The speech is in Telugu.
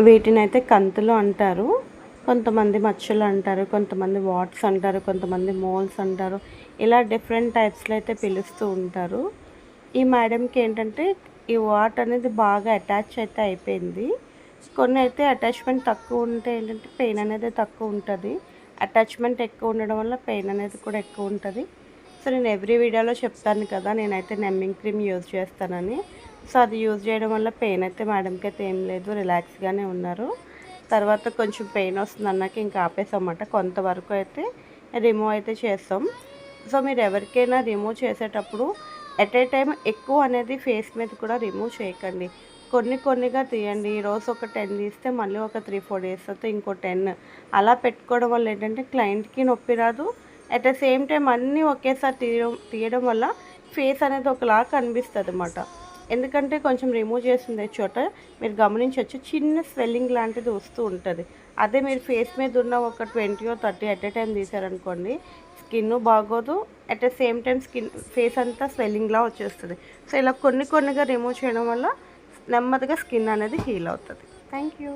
వీటినైతే కంతులు అంటారు. కొంతమంది మచ్చలు అంటారు, కొంతమంది వాట్స్ అంటారు, కొంతమంది మోల్స్ అంటారు. ఇలా డిఫరెంట్ టైప్స్లో అయితే పిలుస్తూ ఉంటారు. ఈ మేడంకి ఏంటంటే ఈ వాట్ అనేది బాగా అటాచ్ అయితే అయిపోయింది. కొన్ని అయితే అటాచ్మెంట్ తక్కువ ఉంటే ఏంటంటే పెయిన్ అనేది తక్కువ ఉంటుంది. అటాచ్మెంట్ ఎక్కువ ఉండడం వల్ల పెయిన్ అనేది కూడా ఎక్కువ ఉంటుంది. సో నేను ఎవ్రీ వీడియోలో చెప్తాను కదా, నేనైతే నెమ్మింగ్ క్రీమ్ యూజ్ చేస్తానని. సో అది యూజ్ చేయడం వల్ల పెయిన్ అయితే మేడంకి అయితే ఏం లేదు, రిలాక్స్గానే ఉన్నారు. తర్వాత కొంచెం పెయిన్ వస్తుంది అన్నాక ఇంకా ఆపేసామన్నమాట. కొంతవరకు అయితే రిమూవ్ అయితే చేస్తాం. సో మీరు ఎవరికైనా రిమూవ్ చేసేటప్పుడు ఎట్ ఏ టైం ఎక్కువ అనేది ఫేస్ మీద కూడా రిమూవ్ చేయకండి. కొన్నిగా తీయండి. ఈరోజు ఒక 10 తీస్తే మళ్ళీ ఒక 3-4 డేస్ తర్వాత ఇంకో 10 అలా పెట్టుకోవడం వల్ల ఏంటంటే క్లయింట్కి నొప్పి రాదు. అట్ ద సేమ్ టైం అన్నీ ఒకేసారి తీయడం వల్ల ఫేస్ అనేది ఒకలా కనిపిస్తుంది అన్నమాట. ఎందుకంటే కొంచెం రిమూవ్ చేసిందే చోట మీరు గమనించవచ్చు, చిన్న స్వెల్లింగ్ లాంటిది వస్తూ ఉంటుంది. అదే మీరు ఫేస్ మీద ఉన్న ఒక 20 or 30 ఎట్ ఏ టైం తీసారనుకోండి, స్కిన్ బాగోదు. At the same time face అంతా స్వెల్లింగ్లా వచ్చేస్తుంది. సో ఇలా కొన్నిగా రిమూవ్ చేయడం వల్ల నెమ్మదిగా స్కిన్ అనేది హీల్ అవుతుంది. Thank you.